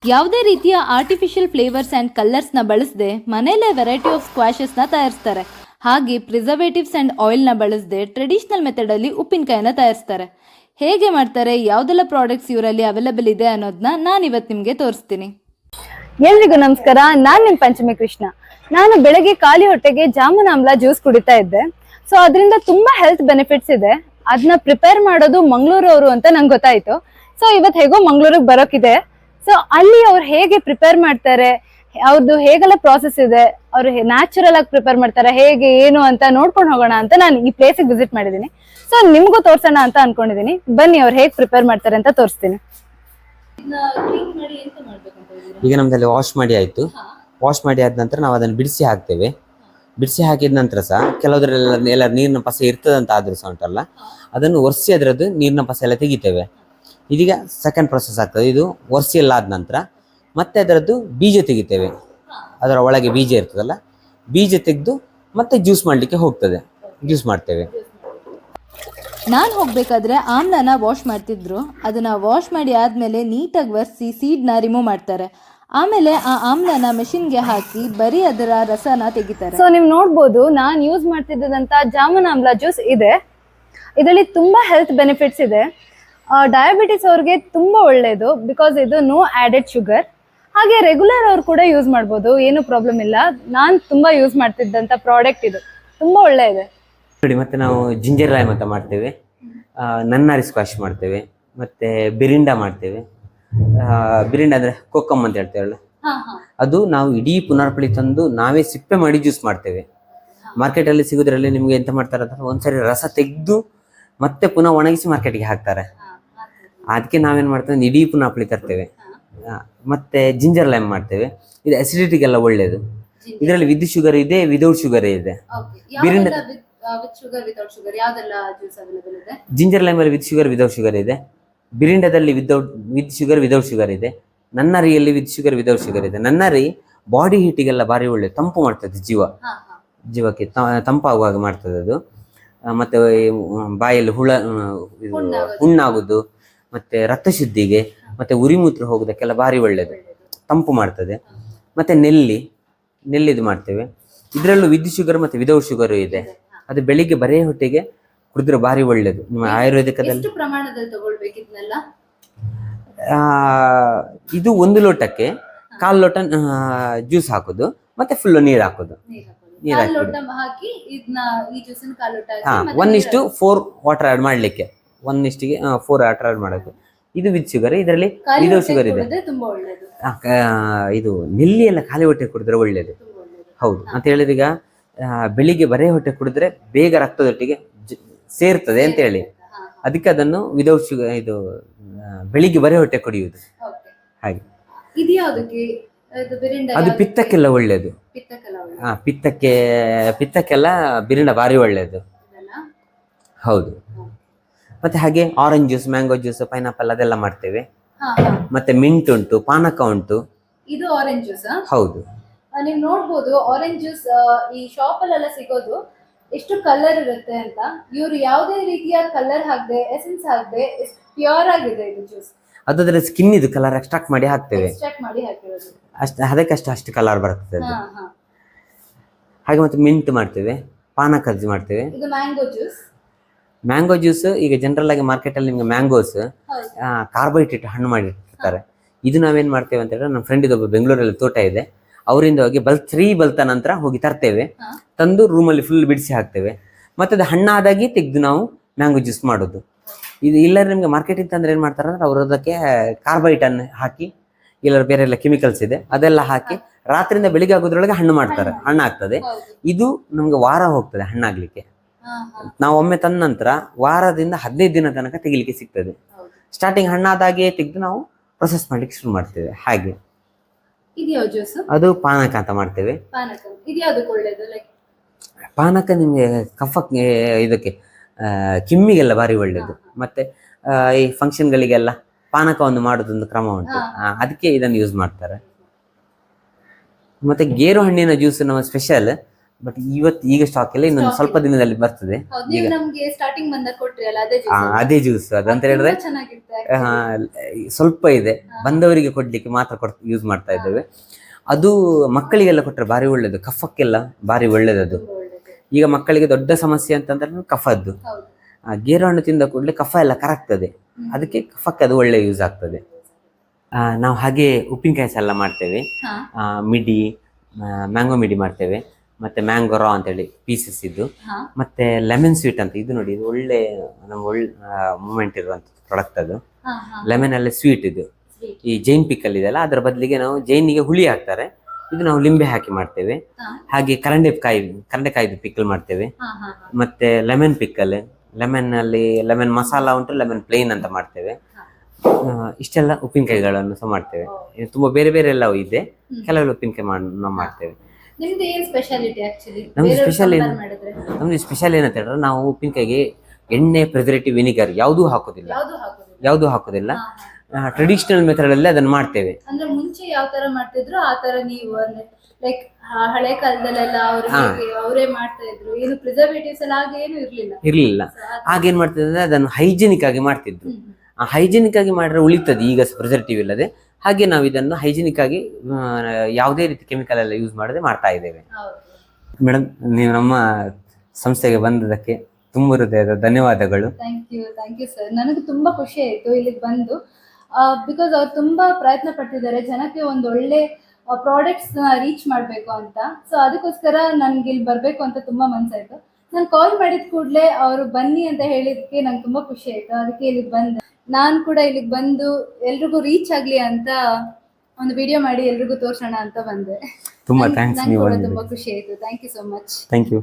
ಯಾವುದೇ ರೀತಿಯ artificial flavours and ಕಲರ್ಸ್ನ ಬಳಸದೆ ಮನೆಯಲ್ಲೇ ವೆರೈಟಿ ಆಫ್ ಸ್ಕ್ವಾಷಸ್ನ ತಯಾರಿಸ್ತಾರೆ. ಹಾಗೆ ಪ್ರಿಸರ್ವೇಟಿವ್ಸ್ ಆ್ಯಂಡ್ ಆಯಿಲ್ನ ಬಳಸದೆ ಟ್ರೆಡಿಷ್ನಲ್ ಮೆಥಡಲ್ಲಿ ಉಪ್ಪಿನಕಾಯಿನ ತಯಾರಿಸ್ತಾರೆ. ಹೇಗೆ ಮಾಡ್ತಾರೆ, ಯಾವುದೆಲ್ಲ ಪ್ರಾಡಕ್ಟ್ಸ್ ಇವರಲ್ಲಿ ಅವೈಲೇಬಲ್ ಇದೆ ಅನ್ನೋದನ್ನ ನಾನಿವತ್ತು ನಿಮಗೆ ತೋರಿಸ್ತೀನಿ. ಎಲ್ರಿಗೂ ನಮಸ್ಕಾರ. ನಾನು ನಿಮ್ಮ ಪಂಚಮಿ ಕೃಷ್ಣ. ನಾನು ಬೆಳಗ್ಗೆ ಖಾಲಿ ಹೊಟ್ಟೆಗೆ ಜಾಮೂನ್ ಆಮ್ಲ ಜ್ಯೂಸ್ ಕುಡಿತಾ ಇದ್ದೆ. ಸೊ ಅದರಿಂದ ತುಂಬಾ ಹೆಲ್ತ್ ಬೆನಿಫಿಟ್ಸ್ ಇದೆ. ಅದನ್ನ ಪ್ರಿಪೇರ್ ಮಾಡೋದು ಮಂಗಳೂರವರು ಅಂತ ನಂಗೆ ಗೊತ್ತಾಯ್ತು. ಸೊ ಇವತ್ತು ಹೇಗೋ ಮಂಗಳೂರಿಗೆ ಬರೋಕಿದೆ. ಸೊ ಅಲ್ಲಿ ಅವ್ರು ಹೇಗೆ ಪ್ರಿಪೇರ್ ಮಾಡ್ತಾರೆ, ಅವ್ರದ್ದು ಹೇಗೆಲ್ಲ ಪ್ರಾಸೆಸ್ ಇದೆ, ಅವ್ರು ನ್ಯಾಚುರಲ್ ಆಗಿ ಪ್ರಿಪೇರ್ ಮಾಡ್ತಾರೆ, ಹೇಗೆ ಏನು ಅಂತ ನೋಡ್ಕೊಂಡು ಹೋಗೋಣ ಅಂತ ನಾನು ಈ ಪ್ಲೇಸಿಗೆ ವಿಸಿಟ್ ಮಾಡಿದ್ದೀನಿ. ಸೊ ನಿಮ್ಗೂ ತೋರ್ಸೋಣ ಅಂತ ಅನ್ಕೊಂಡಿದೀನಿ. ಬನ್ನಿ ಅವ್ರು ಹೇಗೆ ಪ್ರಿಪೇರ್ ಮಾಡ್ತಾರೆ ಅಂತ ತೋರಿಸ್ತೀನಿ. ಈಗ ನಮ್ದಲ್ಲಿ ವಾಶ್ ಮಾಡಿ ಆಯ್ತು. ವಾಶ್ ಮಾಡಿ ಆದ ನಂತರ ನಾವು ಅದನ್ನು ಬಿಡಿಸಿ ಹಾಕ್ತೇವೆ. ಬಿಡಿಸಿ ಹಾಕಿದ ನಂತರ ಸಹ ಕೆಲವುದ್ರೆಲ್ಲ ನೀರಿನ ಪಸೆ ಇರ್ತದಂತ ಆದ್ರೂ ಸಹ ಉಂಟಲ್ಲ, ಅದನ್ನು ಒರೆಸಿ ಅದರದ್ದು ನೀರಿನ ಪಸೆ ಎಲ್ಲ ತೆಗಿತೇವೆ. ಇದೀಗ ಸೆಕೆಂಡ್ ಪ್ರೊಸೆಸ್ ಆಗ್ತದೆ. ಇದು ಒರೆಸಿ ಎಲ್ಲ ಆದ ನಂತರ ಮತ್ತೆ ಅದರದ್ದು ಬೀಜ ತೆಗಿತೇವೆ. ಅದರ ಒಳಗೆ ಬೀಜ ಇರ್ತದಲ್ಲ, ಬೀಜ ತೆಗೆದು ಮತ್ತೆ ಜ್ಯೂಸ್ ಮಾಡಲಿಕ್ಕೆ ಹೋಗ್ತದೆ, ಜ್ಯೂಸ್ ಮಾಡ್ತೇವೆ. ನಾನು ಹೋಗ್ಬೇಕಾದ್ರೆ ಆಮ್ಲನ ವಾಶ್ ಮಾಡ್ತಿದ್ರು. ಅದನ್ನ ವಾಶ್ ಮಾಡಿ ಆದ್ಮೇಲೆ ನೀಟಾಗಿ ಒರೆಸಿ ಸೀಡ್ನ ರಿಮೂವ್ ಮಾಡ್ತಾರೆ. ಆಮೇಲೆ ಆ ಆಮ್ಲನ ಮೆಷಿನ್ಗೆ ಹಾಕಿ ಬರೀ ಅದರ ರಸನ ತೆಗಿತಾರೆ. ಸೊ ನೀವು ನೋಡ್ಬೋದು, ನಾನು ಯೂಸ್ ಮಾಡ್ತಿದ್ದಂತ ಜಾಮೂನ್ ಆಮ್ಲ ಜ್ಯೂಸ್ ಇದೆ. ಇದರಲ್ಲಿ ತುಂಬಾ ಹೆಲ್ತ್ ಬೆನಿಫಿಟ್ಸ್ ಇದೆ. ಡಯಾಬಿಟಿಸ್ ಅವ್ರಿಗೆ ತುಂಬಾ ಒಳ್ಳೆಯದು, ಬಿಕಾಸ್ ಇದು ನೋ ಆ್ಯಡೆಡ್ ಶುಗರ್. ಹಾಗೆ ರೆಗ್ಯುಲರ್ ಅವ್ರು ಕೂಡ ಯೂಸ್ ಮಾಡ್ಬೋದು, ಏನು ಪ್ರಾಬ್ಲಮ್ ಇಲ್ಲ. ನಾನು ತುಂಬಾ ಯೂಸ್ ಮಾಡ್ತಿದ್ದಂಥ ಪ್ರಾಡಕ್ಟ್ ಇದು, ತುಂಬಾ ಒಳ್ಳೆ ಇದೆ ನೋಡಿ. ಮತ್ತೆ ನಾವು ಜಿಂಜರ್ ಲೈಮ್ ಅಂತ ಮಾಡ್ತೇವೆ, ನನ್ನಾರಿ ಸ್ಕ್ವಾಶ್ ಮಾಡ್ತೇವೆ, ಮತ್ತೆ ಬಿರಿಂಡಾ ಮಾಡ್ತೇವೆ. ಬಿರಿಂಡಾ ಅಂದ್ರೆ ಕೊಕ್ಕಮ್ ಅಂತ ಹೇಳ್ತೇವಲ್ಲ, ಅದು ನಾವು ಇಡೀ ಪುನರ್ಪಳಿ ತಂದು ನಾವೇ ಸಿಪ್ಪೆ ಮಾಡಿ ಜ್ಯೂಸ್ ಮಾಡ್ತೇವೆ. ಮಾರ್ಕೆಟಲ್ಲಿ ಸಿಗೋದ್ರಲ್ಲಿ ನಿಮ್ಗೆ ಎಂತ ಮಾಡ್ತಾರೆ ಅಂದ್ರೆ ಒಂದ್ಸರಿ ರಸ ತೆಗೆದು ಮತ್ತೆ ಪುನಃ ಒಣಗಿಸಿ ಮಾರ್ಕೆಟ್ಗೆ ಹಾಕ್ತಾರೆ. ಅದಕ್ಕೆ ನಾವೇನ್ ಮಾಡ್ತೇವೆ, ಇಡೀ ಪುನರ್ಪಳಿ ತರ್ತೇವೆ. ಮತ್ತೆ ಜಿಂಜರ್ ಲೈಮ್ ಮಾಡ್ತೇವೆ. ಇದು ಅಸಿಡಿಟಿಗೆಲ್ಲ ಒಳ್ಳೇದು. ಇದರಲ್ಲಿ ವಿತ್ ಶುಗರ್ ಇದೆ, ವಿದೌಟ್ ಶುಗರ್ ಇದೆ. ಬಿರಿಂಡಾ ಜಿಂಜರ್ ಲೈಮ್ ಅಲ್ಲಿ ವಿತ್ ಶುಗರ್ ವಿದೌಟ್ ಶುಗರ್ ಇದೆ. ಬಿರಿಂಡಾದಲ್ಲಿ ವಿತ್ ಶುಗರ್ ವಿದೌಟ್ ಶುಗರ್ ಇದೆ. ನನ್ನರಿಯಲ್ಲಿ ವಿತ್ ಶುಗರ್ ವಿದೌಟ್ ಶುಗರ್ ಇದೆ. ನನ್ನರಿ ಬಾಡಿ ಹೀಟಿಗೆಲ್ಲ ಭಾರಿ ಒಳ್ಳೆ, ತಂಪು ಮಾಡ್ತದೆ, ಜೀವಕ್ಕೆ ತಂಪಾಗುವಾಗ ಮಾಡ್ತದೆ ಅದು. ಮತ್ತೆ ಬಾಯಲ್ಲಿ ಹುಣ್ಣಾಗುದು, ಮತ್ತೆ ರಕ್ತ ಶುದ್ಧಿಗೆ, ಮತ್ತೆ ಉರಿಮೂತ್ರ ಹೋಗೋದಕ್ಕೆಲ್ಲ ಭಾರಿ ಒಳ್ಳೇದು, ತಂಪು ಮಾಡ್ತದೆ. ಮತ್ತೆ ನೆಲ್ಲಿದು ಮಾಡ್ತೇವೆ. ಇದರಲ್ಲೂ ವಿತ್ ಶುಗರ್ ಮತ್ತೆ ವಿದೌಟ್ ಶುಗರ್ ಇದೆ. ಅದು ಬೆಳಿಗ್ಗೆ ಬರೇ ಹೊಟ್ಟೆಗೆ ಕುಡಿದ್ರೆ ಭಾರಿ ಒಳ್ಳೇದು. ನಿಮ್ಮ ಆಯುರ್ವೇದಿಕದಲ್ಲಿ ಇದು 1 ಲೋಟಕ್ಕೆ 1/4 ಲೋಟ ಜ್ಯೂಸ್ ಹಾಕೋದು, ಮತ್ತೆ ಫುಲ್ ನೀರು ಹಾಕೋದು. ನೀರು ಹಾಕಿ 1:4 ವಾಟರ್ ಆಡ್ ಮಾಡ್ಲಿಕ್ಕೆ, 1:4 ವಾಟರ್ ಆಡ್ ಮಾಡೋದು. ಇದು ವಿತ್ ಶುಗರ್. ಇದರಲ್ಲಿ ವಿದೌಟ್ ಶುಗರ್ ಇದೆ. ಇದು ನೆಲ್ಲಿ ಎಲ್ಲ ಖಾಲಿ ಹೊಟ್ಟೆ ಕುಡಿದ್ರೆ ಒಳ್ಳೇದು. ಹೌದು ಅಂತ ಹೇಳಿದ್ರೆ, ಈಗ ಬೆಳಿಗ್ಗೆ ಬರೇ ಹೊಟ್ಟೆ ಕುಡಿದ್ರೆ ಬೇಗ ರಕ್ತದೊಟ್ಟಿಗೆ ಸೇರ್ತದೆ ಅಂತ ಹೇಳಿ, ಅದಕ್ಕೆ ಅದನ್ನು ವಿದೌಟ್ ಶುಗರ್, ಇದು ಬೆಳಿಗ್ಗೆ ಬರೇ ಹೊಟ್ಟೆ ಕುಡಿಯುವುದು. ಹಾಗೆ ಅದು ಪಿತ್ತಕ್ಕೆಲ್ಲ ಒಳ್ಳೇದು. ಪಿತ್ತಕ್ಕೆಲ್ಲ ಬಿರಿಂಡ ಭಾರಿ ಒಳ್ಳೇದು. ಹೌದು. ಮತ್ತೆ ಹಾಗೆ orange juice, mango juice, pineapple ಅದೆಲ್ಲ ಮಾಡ್ತೇವೆ. ಮತ್ತೆ ಮಿಂಟ್ ಉಂಟು, ಪಾನಕ ಉಂಟು. ಇದು ಆರೆಂಜ್ ಜ್ಯೂಸ್. ಹೌದು. ನೀವು ನೋಡ್ಬೋದು, ಆರೆಂಜ್ ಜ್ಯೂಸ್ ಈ ಶಾಪ್ ಅಲ್ಲೆಲ್ಲ ಸಿಗೋದು ಎಷ್ಟು ಕಲರ್ ಇರುತ್ತೆ ಅಂತ. ಇವರು ಯಾವುದೇ ರೀತಿಯ ಕಲರ್ ಹಾಕದೆ, ಎಸೆನ್ಸ್ ಹಾಕದೆ, ಪ್ಯೂರ್ ಆಗಿದೆ ಇದು ಜ್ಯೂಸ್. ಅದಾದ್ರೆ ಸ್ಕಿನ್ ಇದು ಕಲರ್ ಎಕ್ಸ್ಟ್ರಾಕ್ಟ್ ಮಾಡಿ ಹಾಕ್ತೇವೆ, ಅಷ್ಟು ಕಲರ್ ಬರ್ತದೆ ಅದು. ಹಾಗೆ ಮತ್ತೆ ಮಿಂಟ್ ಮಾಡ್ತೇವೆ, ಪಾನಕ ಮಾಡ್ತೇವೆ. ಇದು ಮ್ಯಾಂಗೋ ಜ್ಯೂಸ್ ಈಗ ಜನರಲ್ ಆಗಿ ಮಾರ್ಕೆಟ್ ಅಲ್ಲಿ ನಿಮ್ಗೆ ಮ್ಯಾಂಗೋಸ್ ಕಾರ್ಬೋಹೈಡ್ರೇಟ್ ಹಣ್ಣು ಮಾಡಿರ್ತಾರೆ. ಇದು ನಾವೇನ್ ಮಾಡ್ತೇವೆ ಅಂತ ಹೇಳಿದ್ರೆ, ನಮ್ಮ ಫ್ರೆಂಡ್ ಇದೊಬ್ಬ ಬೆಂಗಳೂರಲ್ಲಿ ತೋಟ ಇದೆ, ಅವರಿಂದ ಹೋಗಿ ಬಲ್ತ ನಂತರ ಹೋಗಿ ತರ್ತೇವೆ. ತಂದು ರೂಮಲ್ಲಿ ಫುಲ್ ಬಿಡಿಸಿ ಹಾಕ್ತೇವೆ. ಮತ್ತೆ ಅದು ಹಣ್ಣಾದಾಗಿ ತೆಗೆದು ನಾವು ಮ್ಯಾಂಗೋ ಜ್ಯೂಸ್ ಮಾಡೋದು. ಇದು ಇಲ್ಲದ್ರೆ ನಿಮ್ಗೆ ಮಾರ್ಕೆಟಿಂಗ್ ತಂದ್ರೆ ಏನ್ ಮಾಡ್ತಾರೆ ಅಂದ್ರೆ, ಅವರು ಅದಕ್ಕೆ ಕಾರ್ಬೈಟ್ ಅನ್ನು ಹಾಕಿ, ಇಲ್ಲರ ಬೇರೆ ಎಲ್ಲ ಕೆಮಿಕಲ್ಸ್ ಇದೆ, ಅದೆಲ್ಲ ಹಾಕಿ ರಾತ್ರಿಯಿಂದ ಬೆಳಿಗ್ಗೆ ಆಗೋದ್ರೊಳಗೆ ಹಣ್ಣಾಗ್ತದೆ. ಇದು ನಮ್ಗೆ ವಾರ ಹೋಗ್ತದೆ ಹಣ್ಣಾಗ್ಲಿಕ್ಕೆ. ನಾವು ಒಮ್ಮೆ ತಂದ ನಂತರ ವಾರದಿಂದ 15 ದಿನ ತನಕ ತೆಗಿಲಿಕ್ಕೆ ಸಿಗ್ತದೆ. ಸ್ಟಾರ್ಟಿಂಗ್ ಹಣ್ಣಾದಾಗೆ ತೆಗೆದು ನಾವು ಪ್ರೊಸೆಸ್ ಮಾಡ್ಲಿಕ್ಕೆ ಶುರು ಮಾಡ್ತೇವೆ. ಹಾಗೆ ಅದು ಪಾನಕ ಅಂತ ಮಾಡ್ತೇವೆ. ಪಾನಕ ನಿಮ್ಗೆ ಕಫಕ್ಕೆ, ಇದಕ್ಕೆ ಕಿಮ್ಮಿಗೆಲ್ಲ ಭಾರಿ ಒಳ್ಳೇದು. ಮತ್ತೆ ಈ ಫಂಕ್ಷನ್ಗಳಿಗೆಲ್ಲ ಪಾನಕ ಒಂದು ಮಾಡೋದೊಂದು ಕ್ರಮ ಉಂಟು, ಅದಕ್ಕೆ ಇದನ್ನು ಯೂಸ್ ಮಾಡ್ತಾರೆ. ಮತ್ತೆ ಗೇರು ಹಣ್ಣಿನ ಜ್ಯೂಸ್ ನಮ್ಮ ಸ್ಪೆಷಲ್. ಬಟ್ ಈಗ ಸ್ಟಾಕ್ ಇಲ್ಲ, ಇನ್ನೊಂದು ಸ್ವಲ್ಪ ದಿನದಲ್ಲಿ ಬರ್ತದೆ. ನೀವು ನಮ್ಗೆ ಸ್ಟಾರ್ಟಿಂಗ್ ಬಂದಾಗ ಕೊಟ್ರಿ ಅಲ್ಲ ಅದೇ ಅದೇ ಜ್ಯೂಸ್ ಅದಂತ ಹೇಳಿದ್ರೆ ಚೆನ್ನಾಗಿರುತ್ತೆ. ಸ್ವಲ್ಪ ಇದೆ, ಬಂದವರಿಗೆ ಕೊಡ್ಲಿಕ್ಕೆ ಮಾತ್ರ ಯೂಸ್ ಮಾಡ್ತಾ ಇದ್ದೇವೆ. ಅದು ಮಕ್ಕಳಿಗೆಲ್ಲ ಕೊಟ್ಟರೆ ಭಾರಿ ಒಳ್ಳೇದು, ಕಫಕ್ಕೆಲ್ಲ ಭಾರಿ ಒಳ್ಳೇದು ಅದು. ಈಗ ಮಕ್ಕಳಿಗೆ ದೊಡ್ಡ ಸಮಸ್ಯೆ ಅಂತಂದ್ರೆ ಕಫದ್ದು. ಗೇರು ಹಣ್ಣು ತಿಂದ ಕೂಡಲೇ ಕಫ ಎಲ್ಲ ಕರಗ್ತದೆ, ಅದಕ್ಕೆ ಕಫಕ್ಕೆ ಅದು ಒಳ್ಳೆ ಯೂಸ್ ಆಗ್ತದೆ. ನಾವು ಹಾಗೆ ಉಪ್ಪಿನಕಾಯಿ ಎಲ್ಲ ಮಾಡ್ತೇವೆ. ಮಿಡಿ, ಮ್ಯಾಂಗೋ ಮಿಡಿ ಮಾಡ್ತೇವೆ, ಮತ್ತೆ ಮ್ಯಾಂಗೋ ರಾ ಅಂತೇಳಿ ಪೀಸಸ್ ಇದ್ದು, ಮತ್ತೆ ಲೆಮನ್ ಸ್ವೀಟ್ ಅಂತ, ಇದು ನೋಡಿ ಇದು ಒಳ್ಳೆ ನಮ್ಗೆ ಒಳ್ಳೆ ಮೂಮೆಂಟ್ ಇರುವಂತ ಪ್ರಾಡಕ್ಟ್ ಅದು. ಲೆಮನ್ ಅಲ್ಲಿ ಸ್ವೀಟ್ ಇದು. ಈ ಜೈನ್ ಪಿಕ್ಕಲ್ ಇದೆಲ್ಲ ಅದರ ಬದಲಿಗೆ ನಾವು ಜೈನಿಗೆ ಹುಳಿ ಹಾಕ್ತಾರೆ, ಇದು ನಾವು ಲಿಂಬೆ ಹಾಕಿ ಮಾಡ್ತೇವೆ. ಹಾಗೆ ಕರಂಡೆಕಾಯಿದು ಪಿಕ್ಕಲ್ ಮಾಡ್ತೇವೆ, ಮತ್ತೆ ಲೆಮನ್ ಪಿಕ್ಕಲ್, ಲೆಮನ್ ಮಸಾಲಾ ಉಂಟು, ಲೆಮನ್ ಪ್ಲೇನ್ ಅಂತ ಮಾಡ್ತೇವೆ. ಇಷ್ಟೆಲ್ಲ ಉಪ್ಪಿನಕಾಯಿಗಳನ್ನು ಸಹ ಮಾಡ್ತೇವೆ. ತುಂಬಾ ಬೇರೆ ಬೇರೆ ಎಲ್ಲ ಇದೆ, ಕೆಲವೆಲ್ಲ ಉಪ್ಪಿನಕಾಯಿ ನಾವು ಮಾಡ್ತೇವೆ. ನಮ್ದು ಸ್ಪೆಷಲ್ ಏನಂತ ಹೇಳಿದ್ರೆ ನಾವು ಉಪ್ಪಿನಕಾಯಿಗೆ ಎಣ್ಣೆ, ಪ್ರಿಸರ್ವೇಟಿವ್, ವಿನಿಗರ್ ಯಾವುದೂ ಹಾಕೋದಿಲ್ಲ. ಟ್ರೆಡಿಷನಲ್ ಮೆಥಡ್ ಅಲ್ಲಿ ಅದನ್ನ ಮಾಡ್ತೇವೆ. ಅಂದ್ರೆ ಮುಂಚೆ ಯಾವ ತರ ಮಾಡ್ತಿದ್ರು ಆ ತರ ನೀವು ಲೈಕ್ ಹಳೆ ಕಾಲದಲ್ಲೆಲ್ಲ ಅವರೇ ಮಾಡ್ತಾ ಇದ್ರು, ಏನು ಪ್ರಿಸರ್ವೇಟಿವ್ಸ್ ಎಲ್ಲ ಹಾಗೆ ಏನು ಇರ್ಲಿಲ್ಲ. ಆಗೇನ್ ಮಾಡ್ತಿದ್ರು ಅಂದ್ರೆ ಅದನ್ನು ಹೈಜಿನಿಕ್ ಆಗಿ ಮಾಡ್ತಿದ್ರು. ಹೈಜಿನಿಕ್ ಆಗಿ ಮಾಡಿದ್ರೆ ಉಳಿತದೆ, ಈಗ ಪ್ರಿಸರ್ವೇಟಿವ್ ಇಲ್ಲದೆ. ಹಾಗೆ ನಾವು ಇದನ್ನು ಹೈಜಿನಿಕ್ ಆಗಿ ಯಾವುದೇ ರೀತಿ ಕೆಮಿಕಲ್ ಎಲ್ಲ ಯೂಸ್ ಮಾಡದೆ ಮಾಡ್ತಾ ಇದ್ದೇವೆ. ಮೇಡಮ್, ನೀವು ನಮ್ಮ ಸಂಸ್ಥೆಗೆ ಬಂದದಕ್ಕೆ ತುಂಬ ಹೃದಯದ ಧನ್ಯವಾದಗಳು. Thank you sir. ನನಗೆ ತುಂಬಾ ಖುಷಿ ಆಯ್ತು ಇಲ್ಲಿಗೆ ಬಂದು, ಬಿಕಾಸ್ ಅವ್ರು ತುಂಬಾ ಪ್ರಯತ್ನ ಪಟ್ಟಿದ್ದಾರೆ ಜನಕ್ಕೆ ಒಂದು ಒಳ್ಳೆ ಪ್ರಾಡಕ್ಟ್ಸ್ ರೀಚ್ ಮಾಡಬೇಕು ಅಂತ. ಸೊ ಅದಕ್ಕೋಸ್ಕರ ನನ್ಗೆ ಇಲ್ಲಿ ಬರಬೇಕು ಅಂತ ತುಂಬಾ ಮನ್ಸಾಯ್ತು. ನಾನು ಕಾಲ್ ಮಾಡಿದ ಕೂಡಲೇ ಅವರು ಬನ್ನಿ ಅಂತ ಹೇಳಿದಕ್ಕೆ ನಂಗೆ ತುಂಬಾ ಖುಷಿ ಆಯ್ತು. ಅದಕ್ಕೆ ಇಲ್ಲಿಗೆ ಬಂದೆ. ನಾನು ಕೂಡ ಇಲ್ಲಿಗೆ ಬಂದು ಎಲ್ರಿಗೂ ರೀಚ್ ಆಗ್ಲಿ ಅಂತ ಒಂದು ವಿಡಿಯೋ ಮಾಡಿ ಎಲ್ರಿಗೂ ತೋರ್ಸೋಣ ಅಂತ ಬಂದೆ. ತುಂಬಾ ಥ್ಯಾಂಕ್ಸ್. ನಂಗೆ ಕೂಡ ತುಂಬಾ ಖುಷಿ ಆಯ್ತು. Thank you so much. Thank you.